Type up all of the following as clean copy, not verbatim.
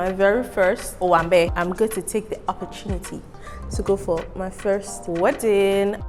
my very first owambe. I'm going to take the opportunity to go for my first wedding.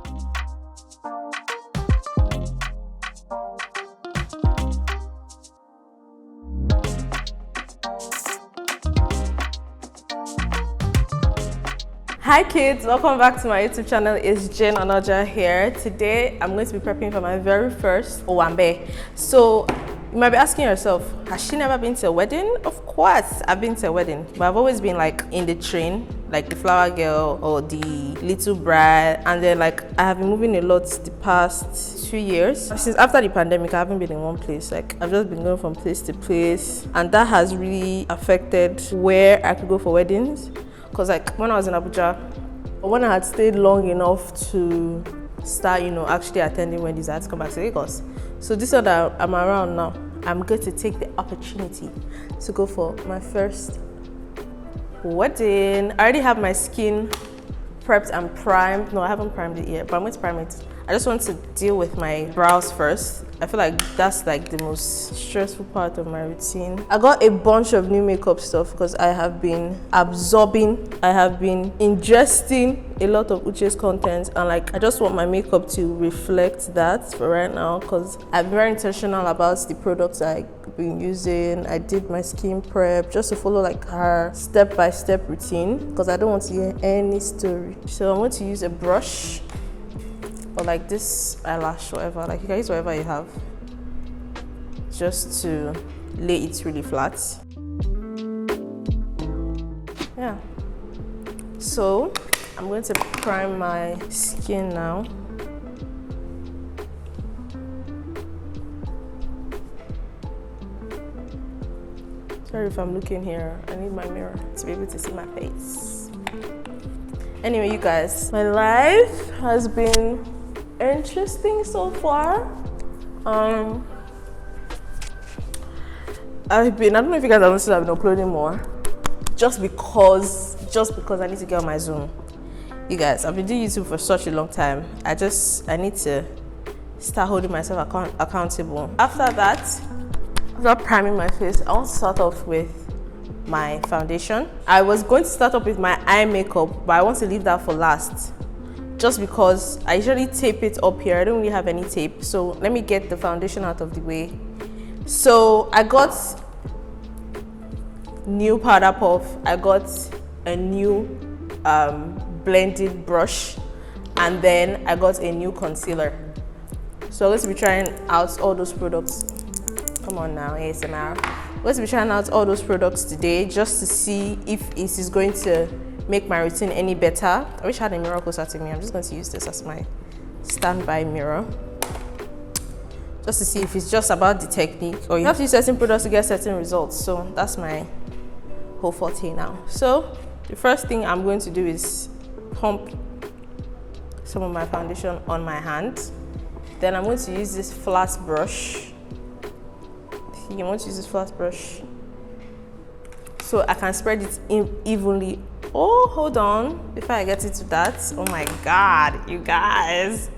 Hi kids, welcome back to my YouTube channel. It's Onoja here. Today I'm going to be prepping for my very first owambe. So you might be asking yourself, has she never been to a wedding? Of course I've been to a wedding, but I've always been like in the train, like the flower girl or the little bride, and then like I have been moving a lot the past 2 years. Since after the pandemic, I haven't been in one place. Like I've just been going from place to place, and that has really affected where I could go for weddings. Because like when I was in Abuja, when I had stayed long enough to start, actually attending weddings, I had to come back to Lagos. So this one that I'm around now, I'm going to take the opportunity to go for my first wedding. I already have my skin prepped and primed. No, I haven't primed it yet, but I'm going to prime it. I just want to deal with my brows first. I feel like that's like the most stressful part of my routine. I got a bunch of new makeup stuff because I have been absorbing, I have been ingesting a lot of Uche's content, and like I just want my makeup to reflect that for right now because I'm very intentional about the products I've been using. I did my skin prep just to follow like her step-by-step routine because I don't want to hear any story. So I'm going to use a brush or like this eyelash, whatever. Like you can use whatever you have, just to lay it really flat. Yeah. So I'm going to prime my skin now. Sorry if I'm looking here. I need my mirror to be able to see my face. Anyway, you guys, my life has been interesting so far. I don't know if you guys have noticed, I've been uploading more just because I need to get on my Zoom. You guys, I've been doing YouTube for such a long time. I need to start holding myself accountable. After that, after priming my face, I want to start off with my foundation. I was going to start up with my eye makeup, but I want to leave that for last just because I usually tape it up here. I don't really have any tape, so let me get the foundation out of the way. So I got new powder puff, I got a new blended brush, and then I got a new concealer. So I'm going to be trying out all those products. Come on now, ASMR. I'm going to be trying out all those products today just to see if it is going to make my routine any better. I wish I had a mirror closer to me. I'm just going to use this as my standby mirror just to see if it's just about the technique or you have to use certain products to get certain results. So that's my whole forte now. So the first thing I'm going to do is pump some of my foundation on my hand. Then I'm going to use this flat brush. You want to use this flat brush so I can spread it evenly. Oh, hold on, before I get into that, oh my god, you guys,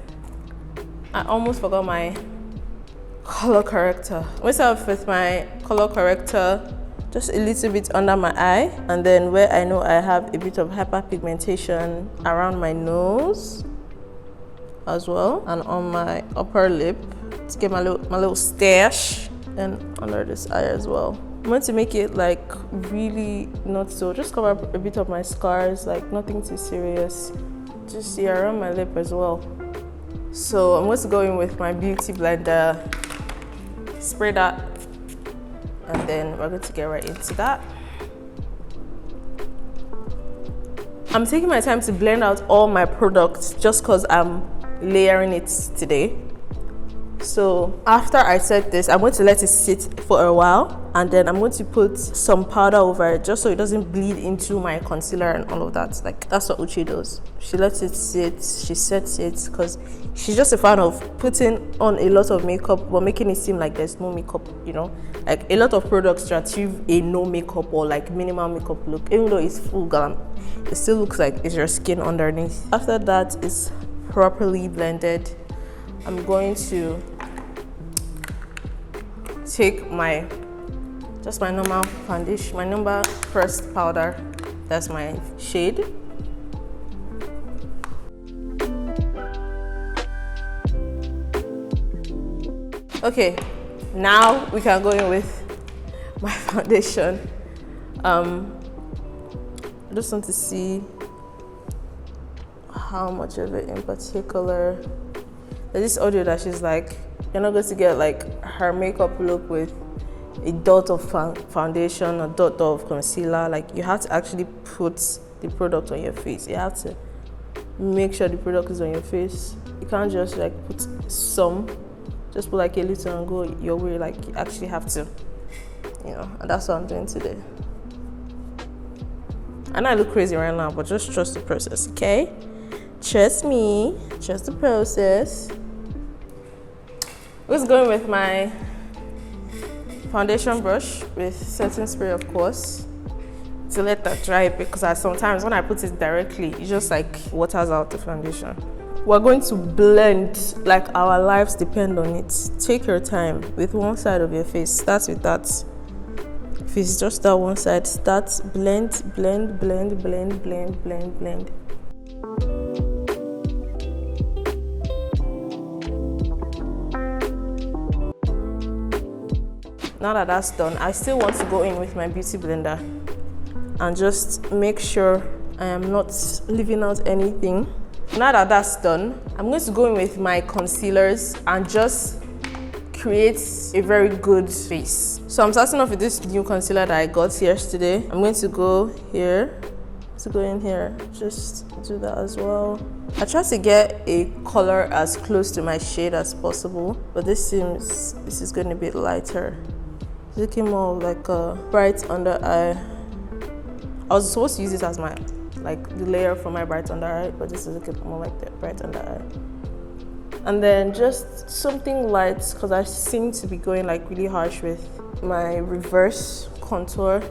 I almost forgot my color corrector. I'm going to start with my color corrector just a little bit under my eye, and then where I know I have a bit of hyperpigmentation around my nose as well, and on my upper lip to get my little stash, and under this eye as well. I'm going to make it like really not so, just cover up a bit of my scars, like nothing too serious, just see around my lip as well. So I'm going to go in with my beauty blender, spray that, and then we're going to get right into that. I'm taking my time to blend out all my products just because I'm layering it today. So after I set this, I'm going to let it sit for a while, and then I'm going to put some powder over it just so it doesn't bleed into my concealer and all of that. Like that's what Uche does. She lets it sit, she sets it because she's just a fan of putting on a lot of makeup but making it seem like there's no makeup, like a lot of products to achieve a no makeup or like minimal makeup look. Even though it's full glam, it still looks like it's your skin underneath. After that is properly blended, I'm going to take my just my normal foundation, my number pressed powder. That's my shade. Okay, now we can go in with my foundation. I just want to see how much of it in particular. There's this audio that she's like, you're not going to get like her makeup look with a dot of foundation, a dot of concealer. Like, you have to actually put the product on your face. You have to make sure the product is on your face. You can't just like put some, just put like a little and go your way. Like, you actually have to, you know, and that's what I'm doing today. And I look crazy right now, but just trust the process, okay? Trust me, trust the process. I was going with my foundation brush with setting spray, of course, to let that dry, because sometimes when I put it directly, it just like waters out the foundation. We're going to blend like our lives depend on it. Take your time with one side of your face. Start with that. If it's just that one side, start blend, blend, blend, blend, blend, blend, blend. Now that that's done, I still want to go in with my beauty blender and just make sure I am not leaving out anything. Now that that's done, I'm going to go in with my concealers and just create a very good face. So I'm starting off with this new concealer that I got yesterday. I'm going to go here, in here, just do that as well. I try to get a color as close to my shade as possible, but this is going to be lighter. It's looking more like a bright under eye. I was supposed to use this as my, like, the layer for my bright under eye, but this is looking more like the bright under eye. And then just something light, because I seem to be going like really harsh with my reverse contour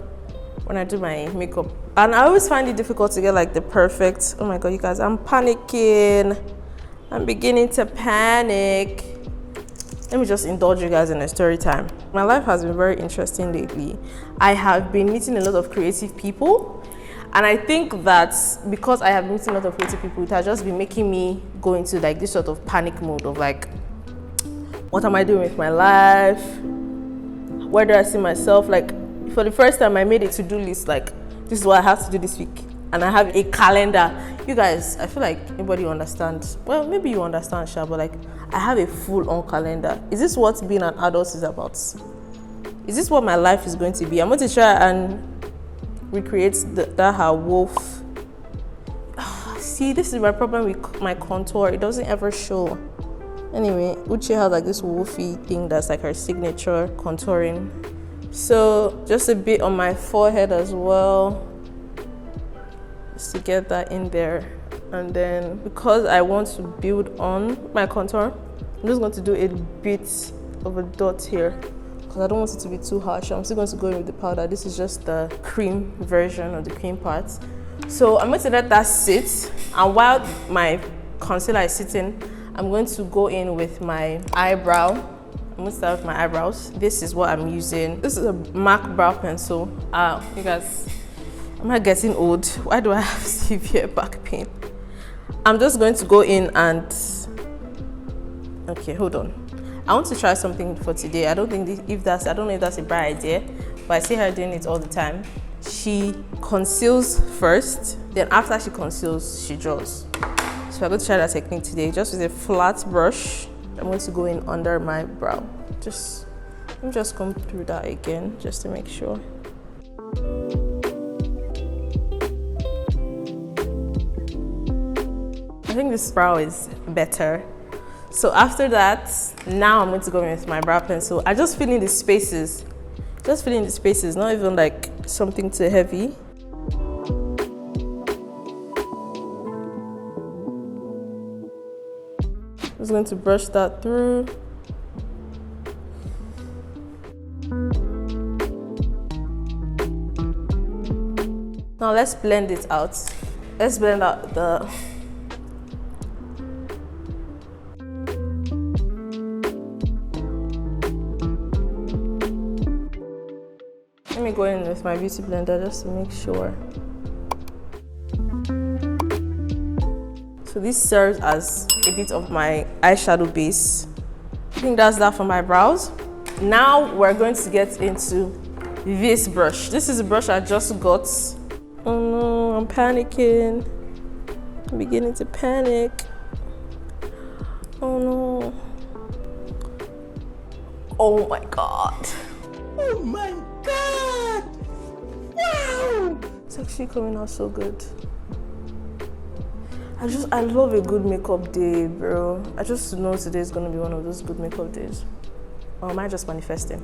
when I do my makeup. And I always find it difficult to get like the perfect, oh my god, you guys, I'm panicking. I'm beginning to panic. Let me just indulge you guys in a story time. My life has been very interesting lately. I have been meeting a lot of creative people. And I think that because I have been meeting a lot of creative people, it has just been making me go into like this sort of panic mode of like, what am I doing with my life? Where do I see myself? Like, for the first time, I made a to-do list, like, this is what I have to do this week. And I have a calendar. You guys, I feel like anybody understands. Well, maybe you understand, Sha, but like, I have a full-on calendar. Is this what being an adult is about? Is this what my life is going to be? I'm going to try and recreate that her wolf. See, this is my problem with my contour. It doesn't ever show. Anyway, Uche has like this wolfy thing that's like her signature contouring. So just a bit on my forehead as well, just to get that in there. And then because I want to build on my contour, I'm just going to do a bit of a dot here, because I don't want it to be too harsh. I'm still going to go in with the powder. This is just the cream version of the cream part. So I'm going to let that sit, and while my concealer is sitting, I'm going to go in with my eyebrow. I'm going to start with my eyebrows. This is what I'm using. This is a MAC brow pencil. You guys, I'm not getting old. Why do I have severe back pain? I'm just going to go in and, okay, hold on. I want to try something for today. I don't know if that's a bad idea, but I see her doing it all the time. She conceals first, then after she conceals, she draws. So I'm going to try that technique today, just with a flat brush. I'm going to go in under my brow. Let me just come through that again, just to make sure. I think this brow is better. So after that, now I'm going to go in with my brow pencil. I just fill in the spaces. Just fill in the spaces, not even like something too heavy. I'm just going to brush that through. Now let's blend it out. Let's blend out the me go in with my beauty blender just to make sure. So this serves as a bit of my eyeshadow base. I think that's that for my brows. Now we're going to get into this brush. This is a brush I just got. Oh no, I'm panicking. I'm beginning to panic. Oh no. Oh my god. Oh my god. Wow. It's actually coming out so good. I love a good makeup day, bro. I just know today is gonna be one of those good makeup days. Or am I just manifesting?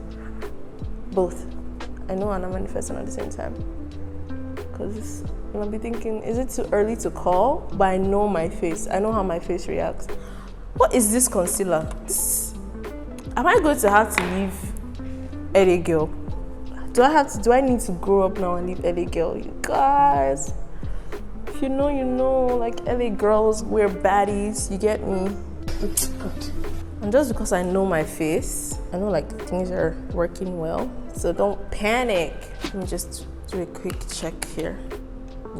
Both. I know and I'm manifesting at the same time. Because I'll be thinking, is it too early to call? But I know my face. I know how my face reacts. What is this concealer? Am I going to have to leave LA girl? Do I need to grow up now and leave LA girl? You guys. If you know, you know, like LA girls wear baddies, you get me? And just because I know my face, I know like things are working well, so don't panic. Let me just do a quick check here.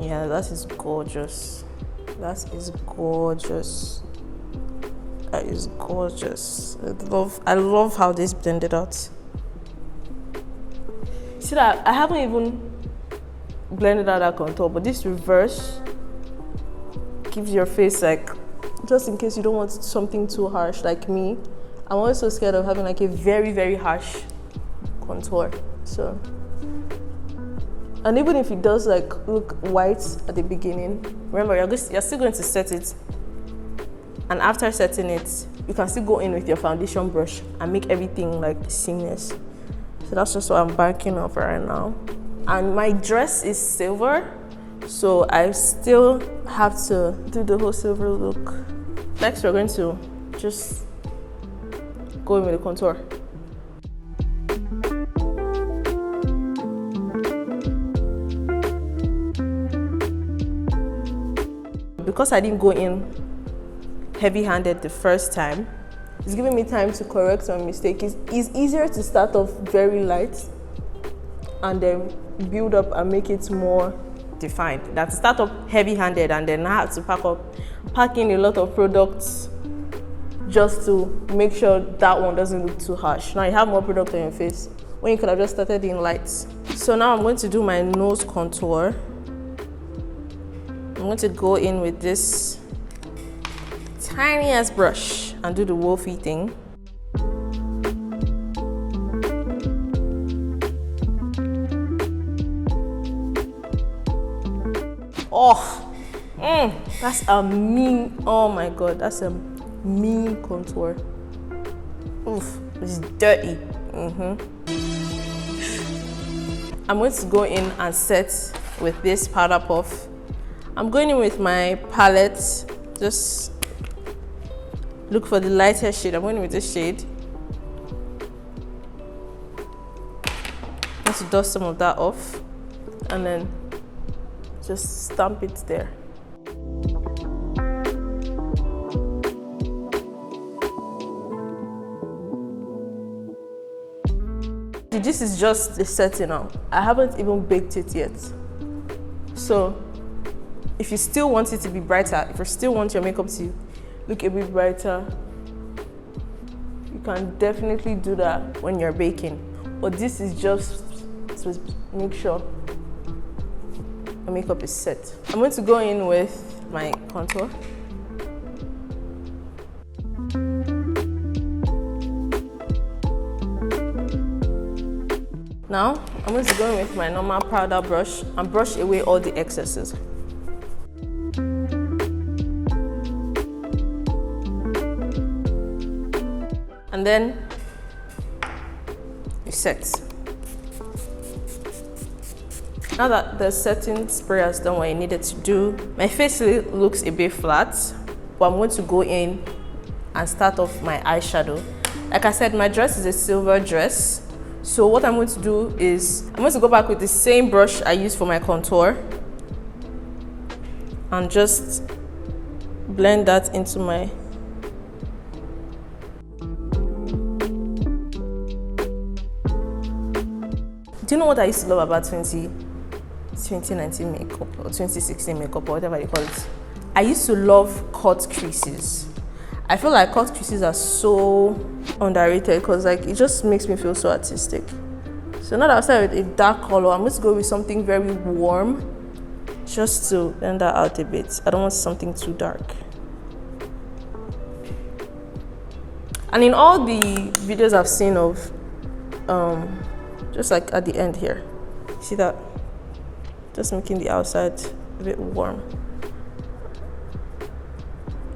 Yeah, that is gorgeous. That is gorgeous. That is gorgeous. I love how this blended out. See that I haven't even blended out that contour, but this reverse gives your face like, just in case you don't want something too harsh like me. I'm always so scared of having like a very, very harsh contour. So, and even if it does like look white at the beginning, remember you're still going to set it, and after setting it, you can still go in with your foundation brush and make everything like seamless. So that's just what I'm banking off right now. And my dress is silver, so I still have to do the whole silver look. Next, we're going to just go in with the contour. Because I didn't go in heavy-handed the first time, it's giving me time to correct my mistake. It's easier to start off very light and then build up and make it more defined. That to start up heavy-handed and then I have to pack in a lot of products just to make sure that one doesn't look too harsh. Now you have more product on your face when you could have just started in lights. So now I'm going to do my nose contour. I'm going to go in with this tiny ass brush and do the wolfie thing. Oh, that's a mean, oh my god, that's a mean contour. Oof, it's dirty. I'm going to go in and set with this powder puff. I'm going in with my palette, just look for the lighter shade. I'm going in with this shade. I'm going to dust some of that off and then just stamp it there. This is just the setting now. I haven't even baked it yet. So if you still want it to be brighter, if you still want your makeup to look a bit brighter, you can definitely do that when you're baking. But this is just to make sure my makeup is set. I'm going to go in with my contour. Now, I'm going to go in with my normal powder brush and brush away all the excesses. And then you set. Now that the setting spray has done what it needed to do, my face looks a bit flat, but I'm going to go in and start off my eyeshadow. Like I said, my dress is a silver dress. So what I'm going to do is, I'm going to go back with the same brush I used for my contour and just blend that into my Do you know what I used to love about 2019 makeup or 2016 makeup or whatever you call it? I used to love cut creases. I feel like cut creases are so underrated because like it just makes me feel so artistic. So now that I've started with a dark color, I'm going to go with something very warm just to blend that out a bit. I don't want something too dark. And in all the videos I've seen of just like at the end here, see that? Just making the outside a bit warm.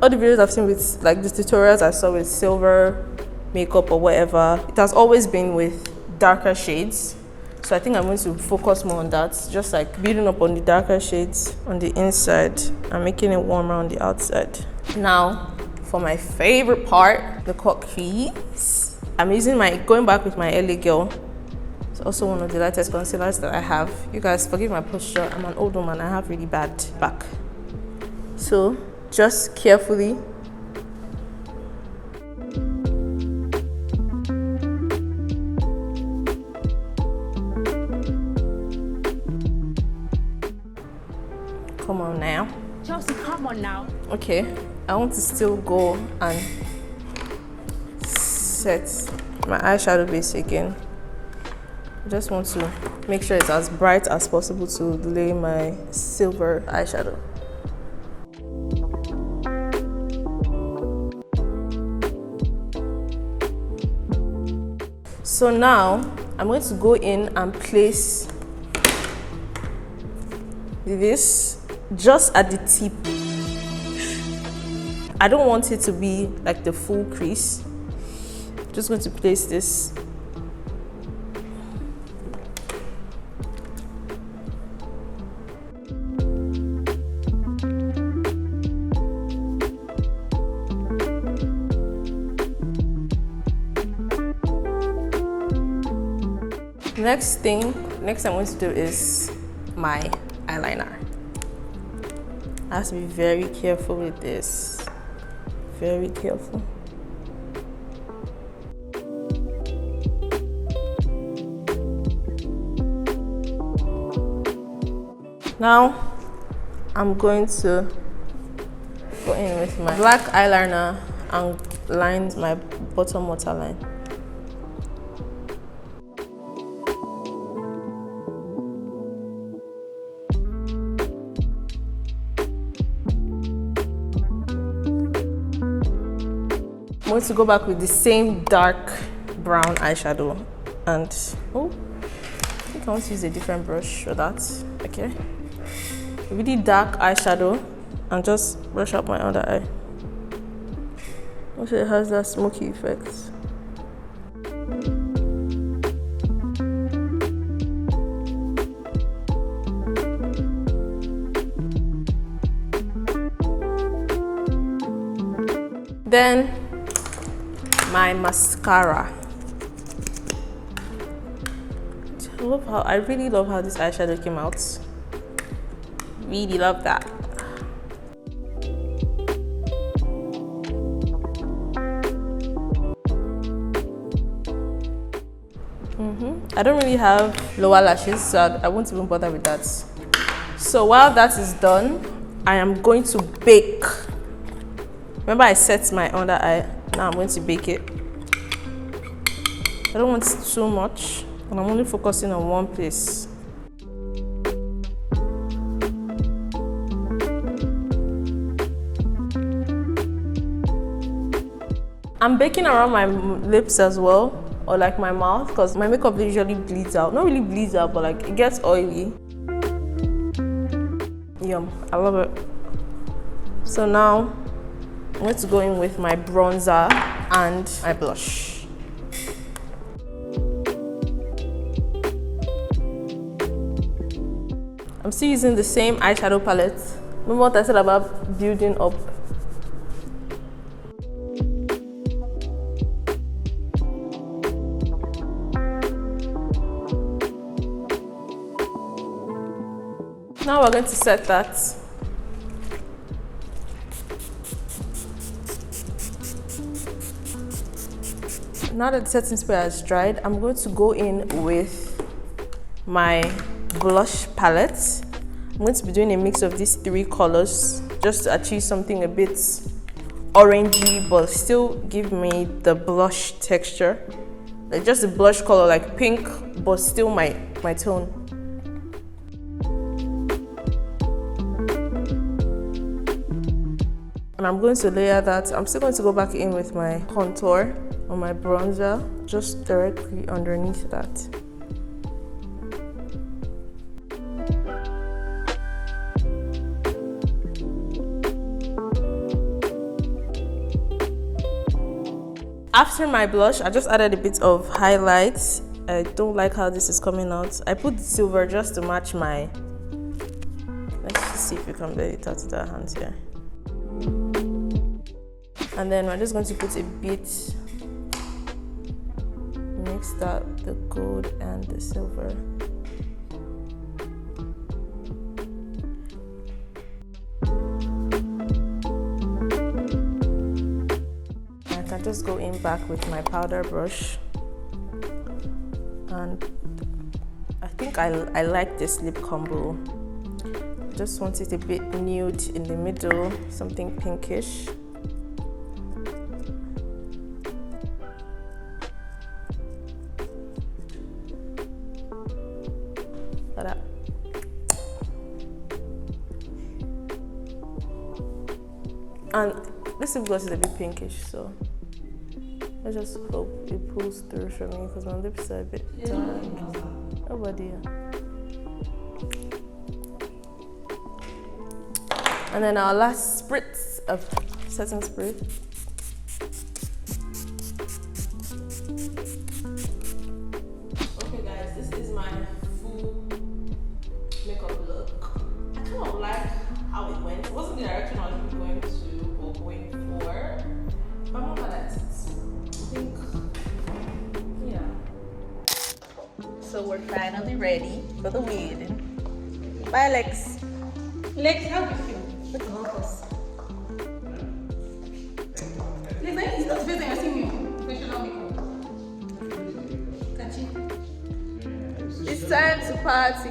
All the videos I've seen with like the tutorials I saw with silver makeup or whatever, it has always been with darker shades. So I think I'm going to focus more on that, just like building up on the darker shades on the inside and making it warmer on the outside. Now for my favorite part, the cut crease. I'm using going back with my LA Girl. It's also one of the lightest concealers that I have. You guys forgive my posture, I'm an old woman, I have really bad back. So just carefully come on now. Chelsea, come on now. Okay, I want to still go and set my eyeshadow base again. I just want to make sure it's as bright as possible to lay my silver eyeshadow. So now I'm going to go in and place this just at the tip. I don't want it to be like the full crease. I'm just going to place this. Next I'm going to do is my eyeliner. I have to be very careful with this. Very careful. Now I'm going to go in with my black eyeliner and line my bottom waterline. I'm going to go back with the same dark brown eyeshadow and I think I want to use a different brush for that. Okay, really dark eyeshadow and just brush up my under eye. Also, it has that smoky effect. Then my mascara. I really love how this eyeshadow came out. Really love that. I don't really have lower lashes, so I won't even bother with that. So while that is done, I am going to bake. Remember I set my under eye. Now I'm going to bake it. I don't want too much, and I'm only focusing on one place. I'm baking around my lips as well, or like my mouth, because my makeup usually bleeds out. Not really bleeds out, but like it gets oily. Yum, I love it. So now I'm going to go in with my bronzer and my blush. I'm still using the same eyeshadow palette. Remember what I said about building up? Now we're going to set that. Now that the setting spray has dried, I'm going to go in with my blush palette. I'm going to be doing a mix of these 3 colors just to achieve something a bit orangey but still give me the blush texture. Like just a blush color, like pink, but still my tone. And I'm going to layer that. I'm still going to go back in with my contour on my bronzer, just directly underneath that. After my blush, I just added a bit of highlights. I don't like how this is coming out. I put the silver just to match my... Let's just see if we can blend it out with our hands here. And then we're just going to put a bit, mix that, the gold and the silver. I just go in back with my powder brush, and I think I like this lip combo. I just want it a bit nude in the middle, something pinkish. Ta-da. And this lip gloss is a bit pinkish, so I just hope it pulls through for me because my lips are a bit dark. Oh dear. And then our last spritz of setting spray. Okay guys, this is my full makeup look. I kind of like how it went. It wasn't the direction I was going to or going for, but I'm not mad at it. I think, yeah. So we're finally ready for the wedding. Bye, Lex. Lex, how do you feel? Let's help us. Lex, it's not the first time I've seen you. Professional makeup. Catchy. It's time to party.